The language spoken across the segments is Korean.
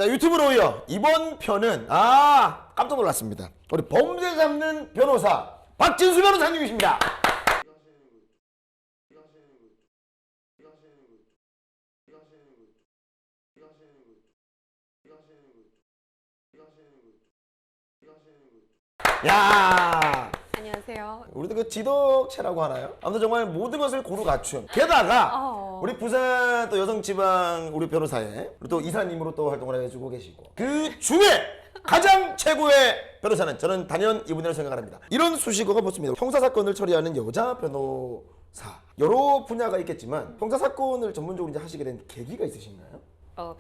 자, 유튜브로 이어 이번 편은 깜짝 놀랐습니다. 우리 범죄 잡는 변호사 박진수 변호사님이십니다. 야, 안녕하세요. 우리도 그 지덕체라고 하나요? 아무튼 정말 모든 것을 고루 갖춘. 게다가 우리 부산 또 여성지방 우리 변호사에 우리 또 이사님으로 또 활동을 해주고 계시고 그 중에 가장 최고의 변호사는 저는 단연 이분이라고 생각을 합니다. 이런 수식어가 붙습니다. 형사사건을 처리하는 여자 변호사. 여러 분야가 있겠지만 형사사건을 전문적으로 이제 하시게 된 계기가 있으신가요?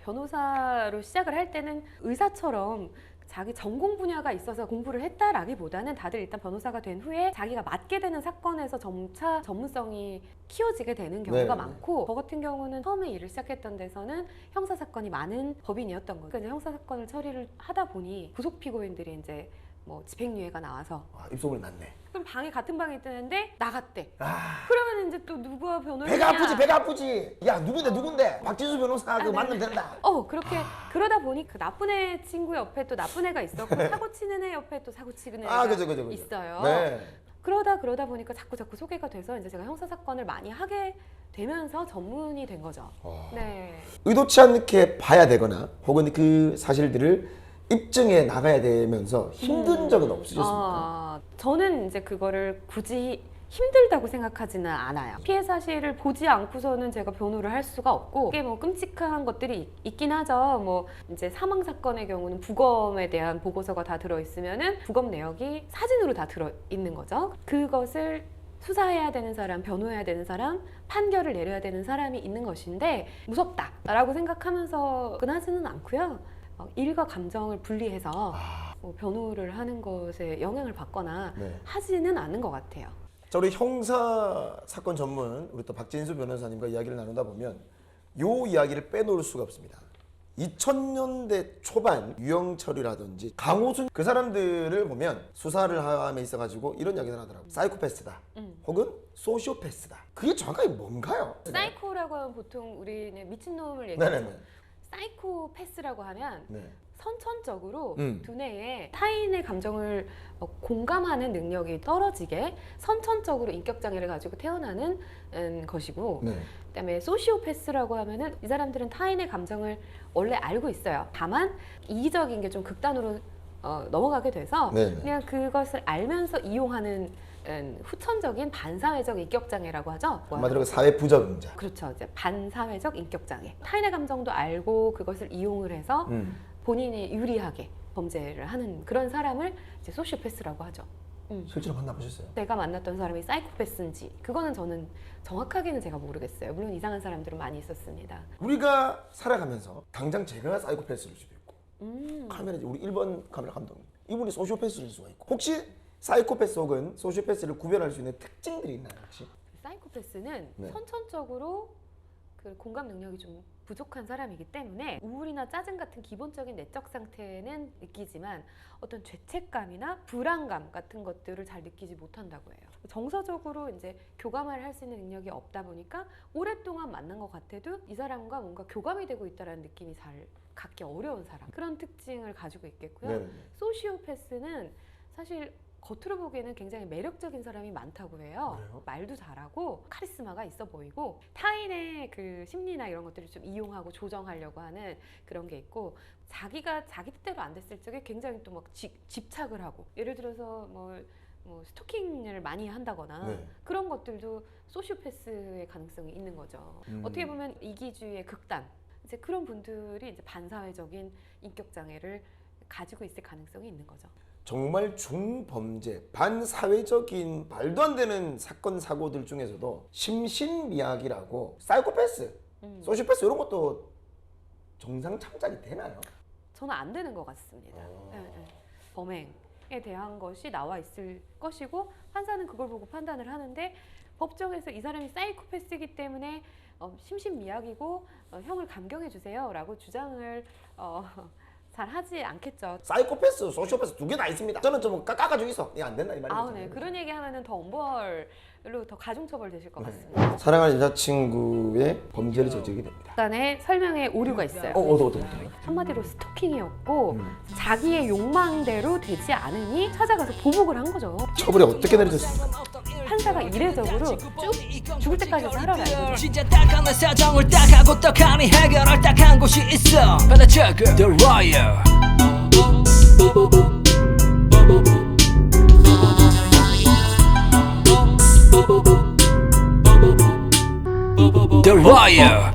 변호사로 시작을 할 때는 의사처럼 자기 전공 분야가 있어서 공부를 했다라기보다는 다들 일단 변호사가 된 후에 자기가 맡게 되는 사건에서 점차 전문성이 키워지게 되는 경우가 많고, 저 같은 경우는 처음에 일을 시작했던 데서는 형사사건이 많은 법인이었던 거예요. 그러니까 이제 형사사건을 처리를 하다 보니 구속 피고인들이 이제 뭐 집행유예가 나와서 입소문이 났네. 그럼 같은 방에 있는데 나갔대. 그러면 이제 또 누가 변호사냐? 배가 아프지. 야, 누군데? 박진수 변호사 그거 만나면 된다. 그렇게 그러다 보니 그 나쁜 애 친구 옆에 또 나쁜 애가 있었고 사고 치는 애 옆에 또 사고 치는 애가 그죠. 있어요. 네. 그러다 보니까 자꾸 소개가 돼서 이제 제가 형사 사건을 많이 하게 되면서 전문이 된 거죠. 네. 의도치 않게 봐야 되거나 혹은 그 사실들을 입증해 나가야 되면서 힘든 적은 없으셨습니까? 저는 이제 그거를 굳이 힘들다고 생각하지는 않아요. 피해 사실을 보지 않고서는 제가 변호를 할 수가 없고, 이게 뭐 끔찍한 것들이 있긴 하죠. 뭐 이제 사망 사건의 경우는 부검에 대한 보고서가 다 들어 있으면은 부검 내역이 사진으로 다 들어 있는 거죠. 그것을 수사해야 되는 사람, 변호해야 되는 사람, 판결을 내려야 되는 사람이 있는 것인데 무섭다라고 생각하면서 하지는 않고요. 일과 감정을 분리해서 뭐 변호를 하는 것에 영향을 받거나 하지는 않는 것 같아요. 자, 우리 형사 사건 전문 우리 또 박진수 변호사님과 이야기를 나누다 보면 요 이야기를 빼놓을 수가 없습니다. 2000년대 초반 유영철이라든지 강호순 그 사람들을 보면 수사를 함에 있어가지고 이런 이야기를 하더라고요. 사이코패스다 혹은 소시오패스다. 그게 정확하게 뭔가요? 사이코라고 하면 보통 우리는 미친놈을 얘기하죠. 네네네. 사이코패스라고 하면 네. 선천적으로 두뇌에 타인의 감정을 공감하는 능력이 떨어지게 선천적으로 인격장애를 가지고 태어나는 것이고, 그다음에 소시오패스라고 하면은 이 사람들은 타인의 감정을 원래 알고 있어요. 다만 이기적인 게 좀 극단으로 넘어가게 돼서 그냥 그것을 알면서 이용하는 후천적인 반사회적 인격장애라고 하죠. 한마디로 사회 부적응자. 그렇죠. 이제 반사회적 인격장애. 타인의 감정도 알고 그것을 이용을 해서 본인이 유리하게 범죄를 하는 그런 사람을 이제 소시오패스라고 하죠. 실제로 만나보셨어요? 내가 만났던 사람이 사이코패스인지 그거는 저는 정확하게는 제가 모르겠어요. 물론 이상한 사람들은 많이 있었습니다. 우리가 살아가면서 당장 제가 사이코패스일 수도 있고 카메라 우리 1번 카메라 감독님 이분이 소시오패스일 수가 있고, 혹시 사이코패스 혹은 소시오패스를 구별할 수 있는 특징들이 있나요 혹시? 사이코패스는 선천적으로 그 공감 능력이 좀 부족한 사람이기 때문에 우울이나 짜증 같은 기본적인 내적 상태는 느끼지만 어떤 죄책감이나 불안감 같은 것들을 잘 느끼지 못한다고 해요. 정서적으로 이제 교감을 할 수 있는 능력이 없다 보니까 오랫동안 만난 것 같아도 이 사람과 뭔가 교감이 되고 있다는 느낌이 잘 갖기 어려운 사람, 그런 특징을 가지고 있겠고요. 소시오패스는 사실 겉으로 보기에는 굉장히 매력적인 사람이 많다고 해요. 그래요? 말도 잘하고 카리스마가 있어 보이고 타인의 그 심리나 이런 것들을 좀 이용하고 조정하려고 하는 그런 게 있고, 자기가 자기 뜻대로 안 됐을 적에 굉장히 또 막 집착을 하고, 예를 들어서 뭐 스토킹을 많이 한다거나 그런 것들도 소시오패스의 가능성이 있는 거죠. 어떻게 보면 이기주의의 극단, 이제 그런 분들이 이제 반사회적인 인격 장애를 가지고 있을 가능성이 있는 거죠. 정말 중범죄, 반사회적인 말도 안 되는 사건 사고들 중에서도 심신미약이라고 사이코패스, 소시오패스 이런 것도 정상 창작이 되나요? 저는 안 되는 것 같습니다. 범행에 대한 것이 나와 있을 것이고 판사는 그걸 보고 판단을 하는데, 법정에서 이 사람이 사이코패스이기 때문에 심신미약이고 형을 감경해 주세요 라고 주장을 잘 하지 않겠죠. 사이코패스, 소시오패스 두 개 다 있습니다. 저는 좀 깎아주고 있어. 이거 안 된다 이 말이죠. 네. 그런 얘기 하면은 더 엄벌로 더 가중처벌 되실 것 같습니다. 사랑하는 여자친구의 범죄를 저지르게 됩니다. 약간의 설명에 오류가 있어요. 어떤 한마디로 스토킹이었고 자기의 욕망대로 되지 않으니 찾아가서 보복을 한 거죠. 처벌이 어떻게 내려졌을까? 판사가 이례적으로 쭉 죽을 때까지 하라는 거죠. 진짜 딱한 내 사정을 딱 하고 떡하니 해결할 딱 한 곳이 있어 받아쳐 The Royal The Royal